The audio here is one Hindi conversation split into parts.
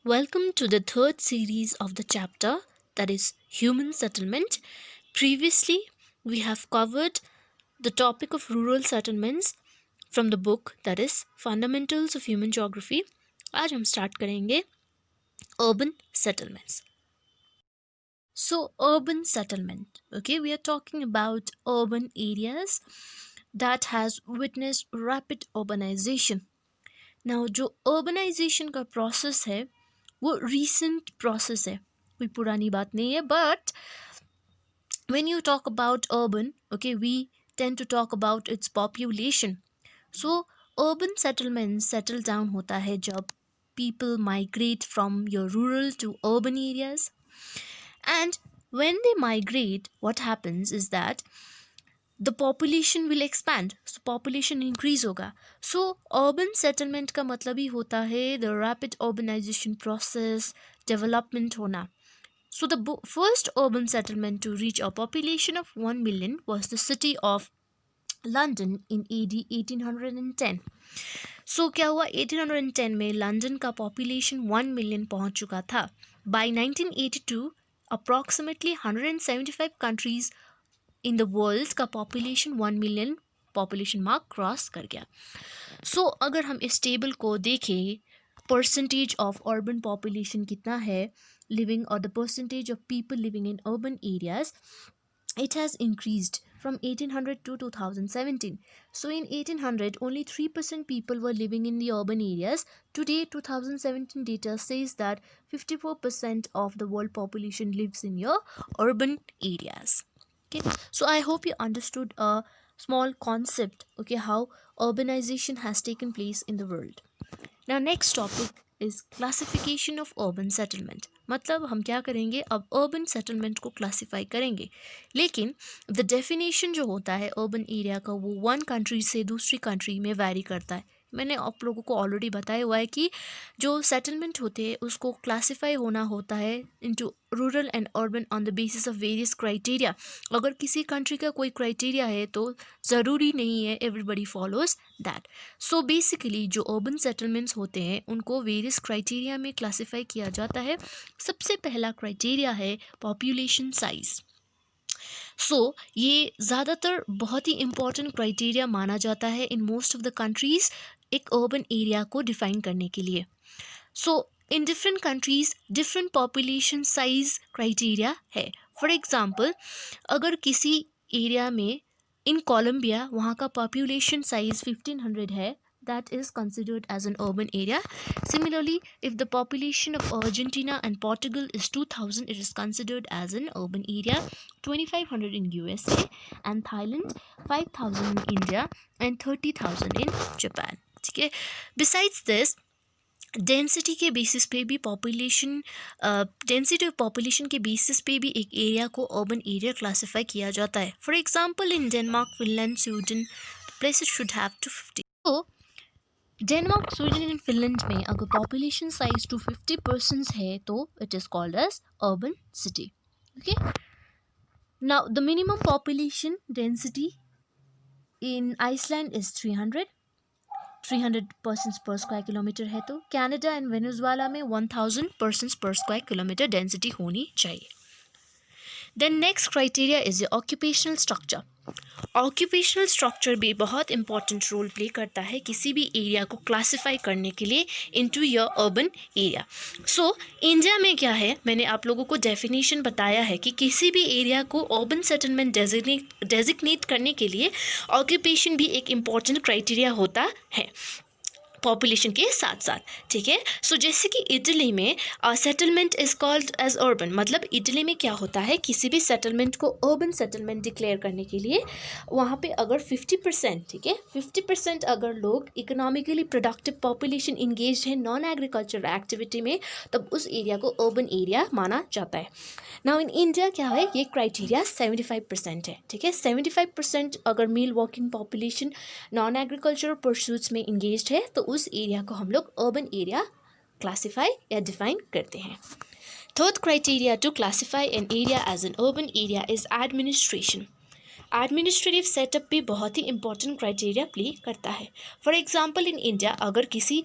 Welcome to the third series of the chapter, that is human settlement. Previously, we have covered the topic of rural settlements from the book, that is Fundamentals of Human Geography. आज हम start करेंगे urban settlements. So, urban settlement. Okay, we are talking about urban areas that has witnessed rapid urbanization. Now, जो urbanization का process है वो recent process है, कोई पुरानी बात नहीं है. But when you talk about urban, okay, we tend to talk about its population. So urban settlements settle down होता है जब people migrate from your rural to urban areas. And when they migrate, what happens is that the population will expand. So population increase होगा. So urban settlement का मतलब ही होता है the rapid urbanization process, development होना. So the first urban settlement to reach a population of 1 million was the city of London in AD 1810. So क्या हुआ 1810 में लंदन का population 1 million पहुंच चुका था. By 1982 approximately 175 countries in the world का population 1 million population mark cross कर गया. So अगर हम इस table को देखें, percentage of urban population कितना है living, or the percentage of people living in urban areas, it has increased from 1800 to 2017. So in 1800 only 3% people were living in the urban areas. Today 2017 data says that 54% of the world population lives in your urban areas. Okay, so I hope you understood a small concept, okay, how urbanization has taken place in the world. Now next topic is classification of urban settlement. मतलब हम क्या करेंगे, अब urban settlement को classify करेंगे, लेकिन the definition जो होता है urban area का वो one country से दूसरी country में vary करता है. मैंने आप लोगों को ऑलरेडी बताया हुआ है कि जो सेटलमेंट होते हैं उसको क्लासीफाई होना होता है into rural and urban on the basis of various criteria. अगर किसी कंट्री का कोई क्राइटेरिया है तो ज़रूरी नहीं है everybody follows that. So basically जो अर्बन सेटलमेंट्स होते हैं उनको वेरियस क्राइटेरिया में क्लासीफाई किया जाता है. सबसे पहला क्राइटेरिया है पॉपुलेशन साइज़. सो ये ज़्यादातर बहुत ही इम्पॉर्टेंट क्राइटेरिया माना जाता है in most of the countries एक अर्बन एरिया को डिफाइन करने के लिए. So in different countries different population size criteria है. फॉर एग्ज़ाम्पल अगर किसी एरिया में इन कोलंबिया वहाँ का पॉपुलेशन साइज 1500 है, that is considered as an urban area. Similarly, if the population of Argentina and Portugal is 2000, it is considered as an urban area. 2500 in USA and Thailand, 5000 in India and 30,000 in Japan. ठीक है. Besides this, डेंसिटी के बेसिस पे भी डेंसिटी ऑफ पॉपुलेशन के बेसिस पे भी एक एरिया को अर्बन एरिया क्लासीफाई किया जाता है. For example in Denmark, Finland, Sweden places should have 250. तो डेनमार्क, स्वीडन एंड फिनलैंड में अगर पॉपुलेशन साइज 250% है तो it is called as urban city. Okay, now the minimum population density in Iceland is 300 persons per square kilometer है. तो कनाडा एंड वेनेजुएला में 1000 persons per square kilometer डेंसिटी होनी चाहिए. Then next criteria is occupational structure. Occupational structure भी बहुत इंपॉर्टेंट रोल प्ले करता है किसी भी एरिया को क्लासीफाई करने के लिए into your urban area. So India में क्या है, मैंने आप लोगों को डेफिनेशन बताया है कि किसी भी एरिया को अर्बन सेटलमेंट डेजिग्नेट करने के लिए ऑक्यूपेशन भी एक इम्पॉर्टेंट क्राइटेरिया होता है पॉपुलेशन के साथ साथ. ठीक है. सो जैसे कि इटली में settlement is called as urban, मतलब इटली में क्या होता है किसी भी सेटलमेंट को अर्बन सेटलमेंट डिक्लेयर करने के लिए वहाँ पे अगर 50%, ठीक है, 50% अगर लोग इकोनॉमिकली प्रोडक्टिव पॉपुलेशन इंगेज है नॉन एग्रीकल्चरल एक्टिविटी में, तब उस एरिया को अर्बन एरिया माना जाता है. नाउ इन इंडिया क्या है, ये क्राइटेरिया 75% है. ठीक है, 75% अगर male working population non agricultural pursuits में इंगेज है तो उस एरिया को हम लोग अर्बन एरिया क्लासीफाई या डिफाइन करते हैं. Third criteria to classify an area as an urban area is administration. Administrative setup भी बहुत ही इंपॉर्टेंट क्राइटेरिया प्ले करता है. फॉर एग्जांपल इन इंडिया अगर किसी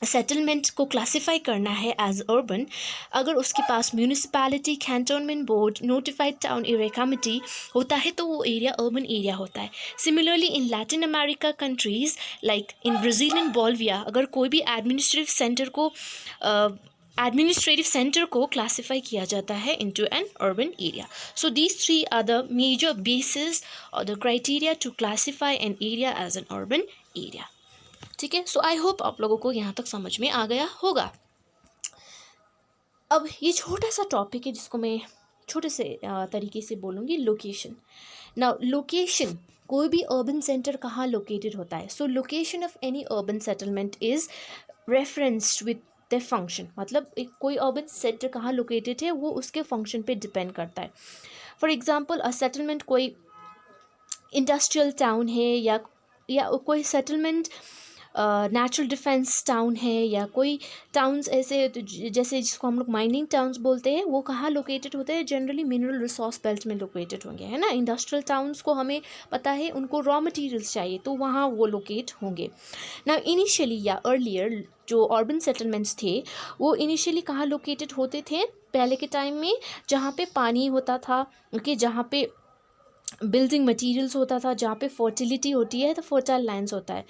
सेटलमेंट को क्लासिफाई करना है एज अर्बन, अगर उसके पास municipality, cantonment board, notified town area committee होता है तो वो एरिया अर्बन एरिया होता है. Similarly in Latin America countries like in Brazil and Bolivia, अगर कोई भी एडमिनिस्ट्रेटिव सेंटर को क्लासिफाई किया जाता है into an urban area. So these three are the major basis और the criteria to classify an area as an urban area. ठीक है. सो आई होप आप लोगों को यहाँ तक समझ में आ गया होगा. अब ये छोटा सा टॉपिक है जिसको मैं छोटे से तरीके से बोलूँगी, लोकेशन. नाउ लोकेशन, कोई भी अर्बन सेंटर कहाँ लोकेटेड होता है. सो location of any urban settlement is referenced with the function. मतलब एक कोई अर्बन सेंटर कहाँ लोकेटेड है वो उसके फंक्शन पे डिपेंड करता है. फॉर एग्जांपल अ सेटलमेंट कोई इंडस्ट्रियल टाउन है या कोई सेटलमेंट नेचुरल डिफेंस टाउन है, या कोई टाउन्स ऐसे जैसे जिसको हम लोग माइनिंग टाउन्स बोलते हैं, वो कहाँ लोकेटेड होते हैं, जनरली मिनरल रिसोर्स बेल्ट में लोकेटेड होंगे, है ना. इंडस्ट्रियल टाउन्स को हमें पता है उनको रॉ मटेरियल्स चाहिए तो वहाँ वो लोकेट होंगे. ना इनिशियली या अर्लियर जो अर्बन सेटलमेंट्स थे वो इनिशियली कहाँ लोकेटेड होते थे पहले के टाइम में, जहाँ पे पानी होता था, ओके, जहाँ पे बिल्डिंग मटेरियल्स होता था, जहाँ पे फर्टिलिटी होती है तो फर्टाइल लैंड्स होता है.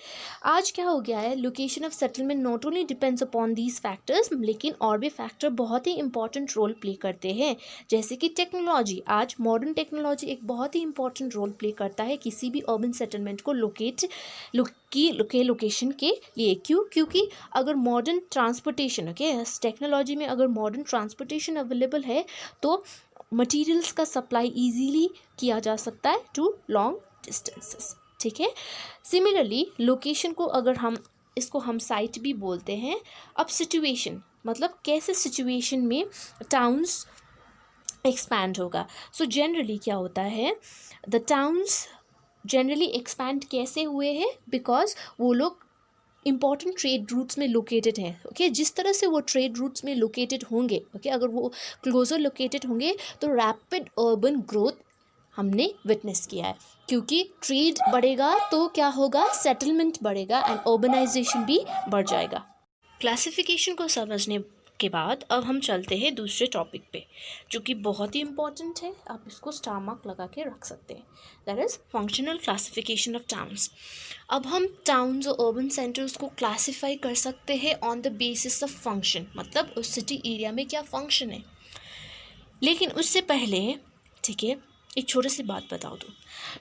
आज क्या हो गया है, location of settlement not only depends upon these factors, लेकिन और भी फैक्टर बहुत ही इंपॉर्टेंट रोल प्ले करते हैं, जैसे कि टेक्नोलॉजी. आज मॉडर्न टेक्नोलॉजी एक बहुत ही इंपॉर्टेंट रोल प्ले करता है किसी भी अर्बन सेटलमेंट को लोकेशन के लिए. क्योंकि अगर मॉडर्न ट्रांसपोर्टेशन, ओके, टेक्नोलॉजी में अगर मॉडर्न ट्रांसपोर्टेशन अवेलेबल है तो मटेरियल्स का सप्लाई इजीली किया जा सकता है टू लॉन्ग डिस्टेंसेस. ठीक है. सिमिलरली लोकेशन को अगर हम साइट भी बोलते हैं. अब सिचुएशन मतलब कैसे सिचुएशन में टाउन्स एक्सपैंड होगा. सो जनरली क्या होता है, द टाउन्स जनरली एक्सपैंड कैसे हुए हैं, बिकॉज वो लोग इंपॉर्टेंट ट्रेड रूट्स में लोकेटेड हैं. ओके, जिस तरह से वो ट्रेड रूट्स में लोकेटेड होंगे, ओके, अगर वो क्लोजर लोकेटेड होंगे तो रैपिड अर्बन ग्रोथ हमने विटनेस किया है. क्योंकि ट्रेड बढ़ेगा तो क्या होगा, सेटलमेंट बढ़ेगा एंड अर्बनाइजेशन भी बढ़ जाएगा. क्लासिफिकेशन को समझने के बाद अब हम चलते हैं दूसरे टॉपिक पे जो कि बहुत ही इम्पॉर्टेंट है. आप इसको स्टार मार्क लगा के रख सकते हैं. That is functional classification of towns. अब हम टाउन्स और अर्बन सेंटर्स को क्लासिफाई कर सकते हैं on the basis of function, मतलब उस सिटी एरिया में क्या फंक्शन है. लेकिन उससे पहले, ठीक है, एक छोटी सी बात बता दूँ.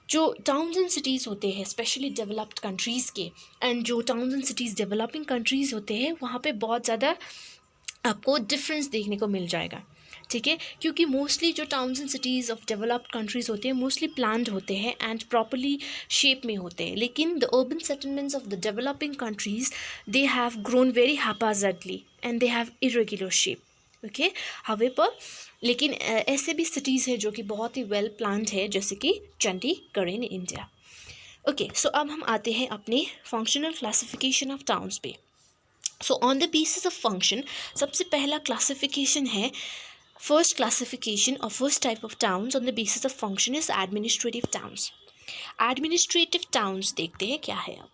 जो टाउन्स एंड सिटीज़ होते हैं स्पेशली डेवलप्ड कंट्रीज़ के, एंड जो towns and cities developing countries होते हैं, वहाँ पे बहुत ज़्यादा आपको डिफरेंस देखने को मिल जाएगा. ठीक है, क्योंकि मोस्टली जो towns and cities of developed countries होते हैं मोस्टली प्लान्ड होते हैं एंड प्रॉपरली शेप में होते हैं. लेकिन the urban settlements of the developing countries they have grown very haphazardly and they have irregular shape. Okay, however लेकिन ऐसे भी सिटीज़ है जो कि बहुत ही वेल प्लान्ड है, जैसे कि चंडीगढ़ इन इंडिया. ओके, सो अब हम आते हैं अपने फंक्शनल क्लासिफिकेशन ऑफ टाउन्स पे. So on the basis of function सबसे पहला क्लासिफिकेशन है, फर्स्ट क्लासिफिकेशन और first type of towns on the basis of function is administrative towns. Administrative towns देखते हैं क्या है. अब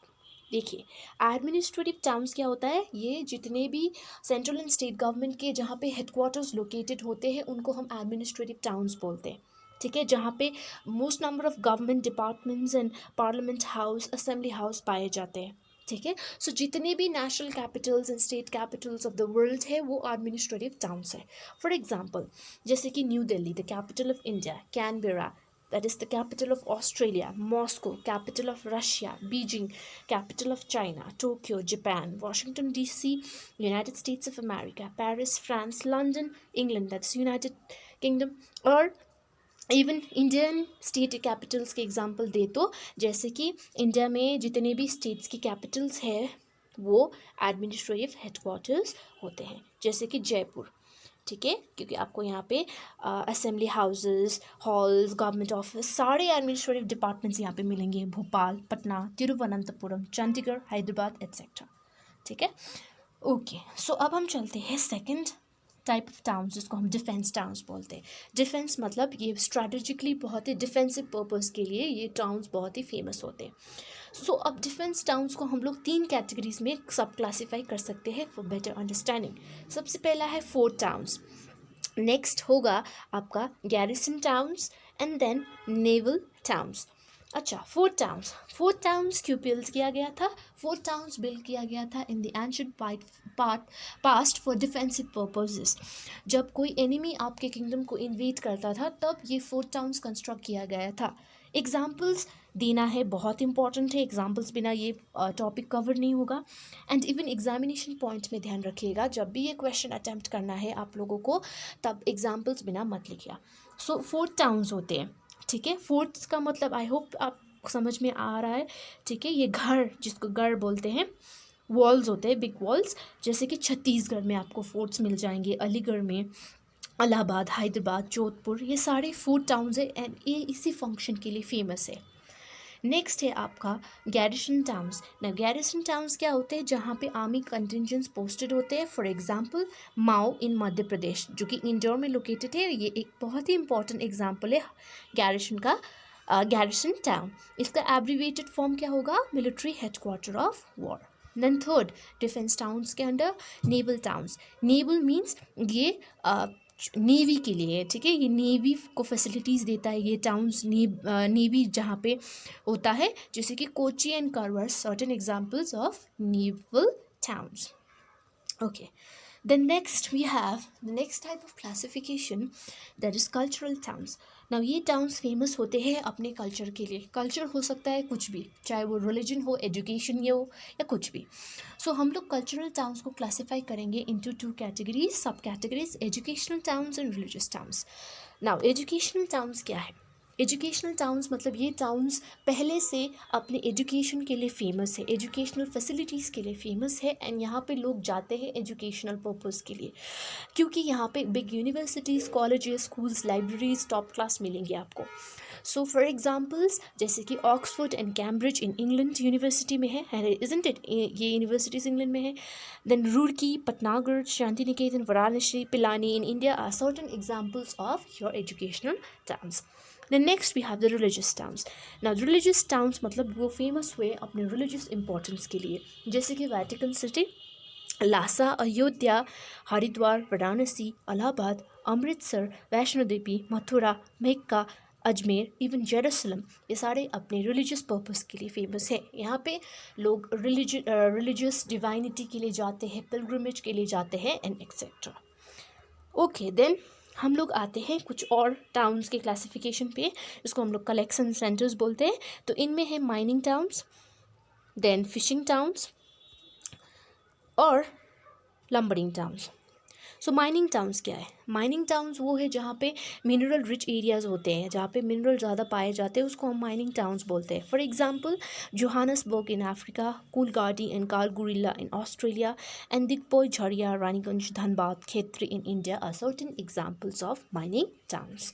देखिए, एडमिनिस्ट्रेटिव टाउन्स क्या होता है, ये जितने भी सेंट्रल एंड स्टेट गवर्नमेंट के जहाँ पे हेडक्वार्टर्स लोकेटेड होते हैं उनको हम एडमिनिस्ट्रेटिव टाउन्स बोलते हैं. ठीक है, जहाँ पे most number of government departments and parliament house, assembly house पाए जाते हैं. ठीक है, सो जितने भी national Capitals and state Capitals of the world है वो एडमिनिस्ट्रेटिव टाउन्स है. फॉर एग्जांपल जैसे कि new Delhi the capital of India, Canberra that is the capital of Australia, Moscow capital of Russia, Beijing capital of China, Tokyo Japan, Washington DC United States of America, Paris France, London England, that's United Kingdom. और इवन इंडियन स्टेट कैपिटल्स के एग्जांपल दे तो जैसे कि इंडिया में जितने भी स्टेट्स की कैपिटल्स है वो एडमिनिस्ट्रेटिव हेडक्वार्टर्स होते हैं, जैसे कि जयपुर. ठीक है, क्योंकि आपको यहाँ पे assembly houses, halls, government office, सारे एडमिनिस्ट्रेटिव डिपार्टमेंट्स यहाँ पे मिलेंगे. भोपाल, पटना, तिरुवनंतपुरम, चंडीगढ़, हैदराबाद एट्सेट्रा. ठीक है, ओके. सो अब हम चलते हैं सेकंड टाइप ऑफ टाउन्स जिसको हम डिफेंस टाउन्स बोलते हैं। डिफेंस मतलब ये स्ट्रैटेजिकली बहुत ही डिफेंसिव पर्पज़ के लिए ये टाउन्स बहुत ही फेमस होते हैं। सो अब डिफेंस टाउन्स को हम लोग 3 कैटेगरीज में सब क्लासीफाई कर सकते हैं फॉर बेटर अंडरस्टैंडिंग। सबसे पहला है फोर्ट टाउन्स, नेक्स्ट होगा आपका garrison towns and then naval towns. अच्छा, फोर्ट टाउन्स क्यों बिल्ड किया गया था? फोर्ट टाउन्स बिल्ड किया गया था in the ancient past for defensive purposes. जब कोई एनिमी आपके किंगडम को इन्वेड करता था तब ये फोर्ट टाउन्स कंस्ट्रक्ट किया गया था। एग्जाम्पल्स देना है, बहुत इंपॉर्टेंट है, एग्जाम्पल्स बिना ये टॉपिक कवर नहीं होगा। एंड इवन एग्जामिनेशन पॉइंट में ध्यान रखिएगा, जब भी ये क्वेश्चन अटैम्प्ट करना है आप लोगों को तब एग्जाम्पल्स बिना मत लिखिए। सो फोर्ट टाउन्स होते हैं, ठीक है। फोर्ट्स का मतलब आई होप आप समझ में आ रहा है, ठीक है। ये घर, जिसको गढ़ बोलते हैं, वॉल्स होते हैं, बिग वॉल्स, जैसे कि छत्तीसगढ़ में आपको फोर्ट्स मिल जाएंगे, अलीगढ़ में, इलाहाबाद, हैदराबाद, जोधपुर, ये सारे फोर्ट टाउन्स है एंड ये इसी फंक्शन के लिए फेमस है। नेक्स्ट है आपका गैरिसन टाउन्स। ना गैरिसन टाउन्स क्या होते हैं? जहाँ पे आर्मी कंटिजेंट्स पोस्टेड होते हैं। फॉर एग्जांपल माओ इन मध्य प्रदेश, जो कि इंदौर में लोकेटेड है। ये एक बहुत ही इंपॉर्टेंट एग्जांपल है गैरिसन का, गैरिसन टाउन। इसका एब्रीवेटेड फॉर्म क्या होगा? Military headquarter of war. Then third, defence towns के under naval towns. Naval means ये नेवी के लिए है, ठीक है। ये नेवी को फैसिलिटीज़ देता है ये टाउन्स, नेवी जहाँ पे होता है, जैसे कि Kochi and Karwar, certain examples of naval towns. Okay, then next we have the next type of classification, that is cultural towns. Now ये towns famous होते हैं अपने culture के लिए। culture हो सकता है कुछ भी, चाहे वो religion हो, education ये हो, या कुछ भी। so हम लोग cultural towns को classify करेंगे into 2 categories, sub categories, educational towns and religious towns. now educational towns क्या है? एजुकेशनल टाउन्स मतलब ये टाउन्स पहले से अपने एजुकेशन के लिए फ़ेमस है, एजुकेशनल फैसिलिटीज़ के लिए फ़ेमस है एंड यहाँ पे लोग जाते हैं एजुकेशनल पर्पस के लिए, क्योंकि यहाँ पे big universities, colleges, schools, libraries top class मिलेंगे आपको। सो फॉर एग्जांपल्स, जैसे कि Oxford and Cambridge in England university में है, इजंट इट? ये यूनिवर्सिटीज़ इंग्लैंड में है। Then Roorkee, Patnagarh, Shantiniketan, Varanasi, Pilani in India are certain examples of your educational towns. Then next we have the religious towns. Now religious towns मतलब वो फेमस हुए अपने religious importance के लिए, जैसे कि वैटिकन सिटी, लासा, अयोध्या, हरिद्वार, वाराणसी, इलाहाबाद, अमृतसर, वैष्णो देवी, मथुरा, मक्का, अजमेर, इवन जेरूसलम, ये सारे अपने रिलीजियस पर्पस के लिए फेमस है। यहाँ पे लोग रिलीजियस डिवाइनिटी के लिए जाते हैं, पिलग्रिमेज के लिए जाते हैं एंड एक्सेट्रा। ओके, देन हम लोग आते हैं कुछ और टाउन्स के क्लासिफिकेशन पे, इसको हम लोग कलेक्शन सेंटर्स बोलते हैं। तो इनमें है mining towns, then fishing towns और lumbering towns. So mining towns क्या है? माइनिंग टाउन्स वो है जहाँ पे मिनरल रिच एरियाज़ होते हैं, जहाँ पे मिनरल ज़्यादा पाए जाते हैं, उसको हम माइनिंग टाउन्स बोलते हैं। For example Johannesburg in Africa, Coolgardie and Kalgoorlie in Australia and Digboi, Jharia, Raniganj, Dhanbad, Khetri in India are certain examples of mining towns.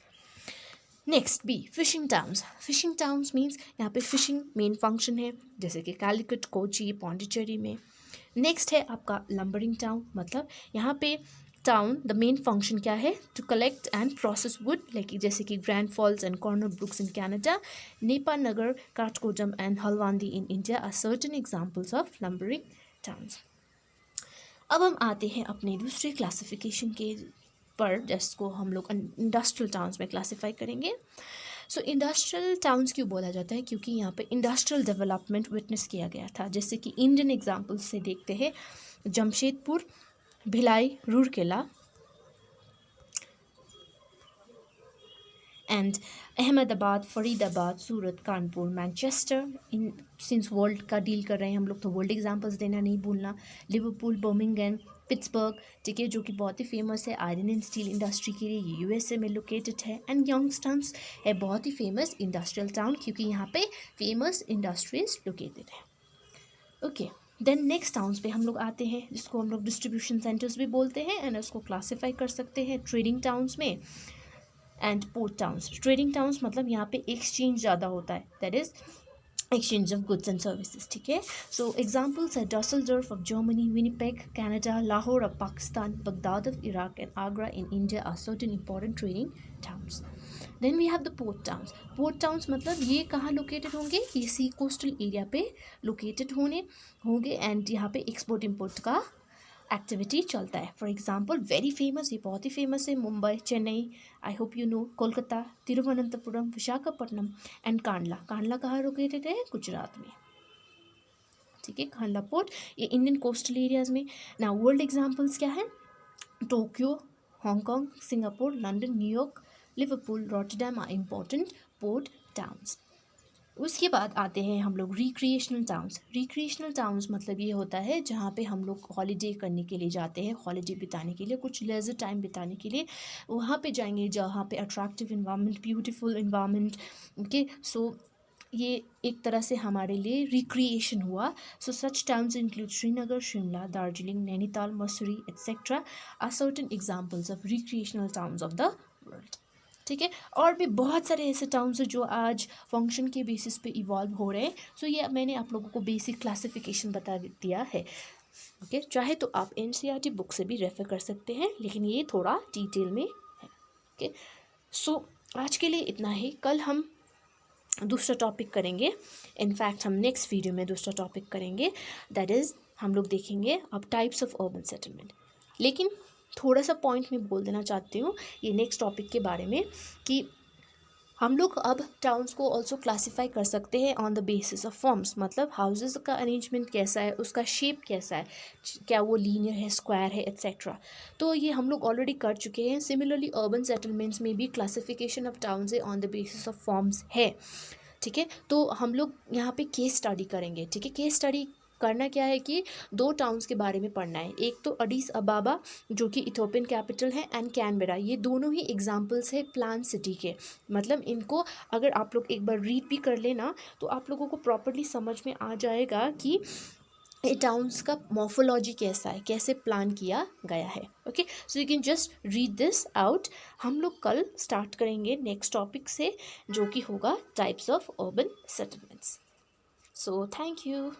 Next B, fishing towns. Fishing towns means यहाँ पे फिशिंग मेन फंक्शन है, जैसे कि कैलिकट, कोची, पौंडीचेरी में। नेक्स्ट है आपका लंबरिंग टाउन, मतलब यहाँ पे टाउन द मेन फंक्शन क्या है? To collect and process wood, like जैसे कि Grand Falls and Corner Brooks in Canada, Nepal Nagar, Kathgodam and Haldwani in India are certain examples of lumbering towns. अब हम आते हैं अपने दूसरे क्लासिफिकेशन के पर, जिसको हम लोग इंडस्ट्रियल टाउन्स में क्लासीफाई करेंगे। सो इंडस्ट्रियल टाउन्स क्यों बोला जाता है? क्योंकि यहाँ पे इंडस्ट्रियल डेवलपमेंट विटनेस किया गया था, जैसे कि इंडियन एग्जाम्पल्स से देखते हैं Jamshedpur, Bhilai, Rourkela and Ahmedabad, Faridabad, Surat, Kanpur, Manchester. In since world का डील कर रहे हैं हम लोग तो वर्ल्ड एग्जाम्पल्स देना नहीं भूलना। लिवरपूल, बर्मिंघम, पिट्सबर्ग, ठीक है, जो कि बहुत ही फेमस है आयरन एंड स्टील इंडस्ट्री के लिए, ये यूएसए में लोकेटेड है। एंड यंगस्टन्स है बहुत ही फेमस इंडस्ट्रियल टाउन, क्योंकि यहाँ पे फेमस इंडस्ट्रीज लोकेटेड है। ओके, देन नेक्स्ट टाउन्स पे हम लोग आते हैं, जिसको हम लोग डिस्ट्रीब्यूशन सेंटर्स भी बोलते हैं एंड उसको क्लासीफाई कर सकते हैं ट्रेडिंग टाउन्स में and port towns. Trading towns मतलब यहाँ पे एक्सचेंज ज़्यादा होता है, that is exchange of goods and services. ठीक है, so examples are Dusseldorf of Germany, Winnipeg Canada, Lahore of Pakistan, Baghdad of Iraq, and Agra in India are certain important trading towns. Then we have the port towns. Port towns मतलब ये कहाँ located होंगे, ये सी कोस्टल एरिया पे located होंगे and यहाँ पे एक्सपोर्ट इम्पोर्ट का एक्टिविटी चलता है. फॉर एग्जाम्पल वेरी फेमस, ये बहुत ही फेमस है, Mumbai, Chennai, I hope you know, Kolkata, Thiruvananthapuram, Visakhapatnam and Kandla. Kandla कहाँ लोकेटेड है, गुजरात में. ठीक है, कांडला पोर्ट, ये इंडियन कोस्टल एरियाज में. ना वर्ल्ड एग्जाम्पल्स क्या है, Tokyo, Hong Kong, Singapore, London, New York, Liverpool, Rotterdam are important port towns. उसके बाद आते हैं हम लोग रिक्रिएशनल टाउन्स. रिक्रिएशनल टाउन्स मतलब ये होता है जहाँ पे हम लोग हॉलीडे करने के लिए जाते हैं, हॉलीडे बिताने के लिए, कुछ लेजर टाइम बिताने के लिए वहाँ पे जाएंगे जहाँ पे attractive environment, beautiful environment. Okay, so ये एक तरह से हमारे लिए रिक्रिएशन हुआ. So such towns include Srinagar, Shimla, Darjeeling, Nainital, Mussoorie etcetera are certain examples of recreational towns of the world. ठीक है, और भी बहुत सारे ऐसे टाउन्स हैं जो आज फंक्शन के बेसिस पे इवॉल्व हो रहे हैं. सो ये मैंने आप लोगों को बेसिक क्लासिफिकेशन बता दिया है. ओके, चाहे तो आप एनसीईआरटी बुक से भी रेफर कर सकते हैं, लेकिन ये थोड़ा डिटेल में है. ओके, सो आज के लिए इतना ही. कल हम दूसरा टॉपिक करेंगे. इनफैक्ट हम नेक्स्ट वीडियो में दूसरा टॉपिक करेंगे, दैट इज़ हम लोग देखेंगे अब टाइप्स ऑफ अर्बन सेटलमेंट. लेकिन थोड़ा सा पॉइंट मैं बोल देना चाहती हूँ ये नेक्स्ट टॉपिक के बारे में कि हम लोग अब टाउन्स को ऑल्सो क्लासीफाई कर सकते हैं on the basis of forms. मतलब हाउसेस का अरेंजमेंट कैसा है, उसका शेप कैसा है, क्या वो लीनियर है, स्क्वायर है एट्सेट्रा. तो ये हम लोग ऑलरेडी कर चुके हैं. सिमिलरली अर्बन सेटलमेंट्स में भी क्लासिफिकेशन ऑफ टाउन्स है on the basis of forms है. ठीक है, तो हम लोग यहाँ पे केस स्टडी करेंगे. ठीक है, केस स्टडी करना क्या है कि दो टाउन्स के बारे में पढ़ना है. एक तो अडीस अबाबा जो कि इथोपियन कैपिटल है, एंड कैनबेरा. ये दोनों ही एग्जांपल्स है प्लान सिटी के. मतलब इनको अगर आप लोग एक बार रीड भी कर लेना तो आप लोगों को प्रॉपर्ली समझ में आ जाएगा कि ये टाउन्स का मॉर्फोलॉजी कैसा है, कैसे प्लान किया गया है. Okay, so you can just read this out. हम लोग कल स्टार्ट करेंगे नेक्स्ट टॉपिक से जो कि होगा types of urban settlements. So thank you.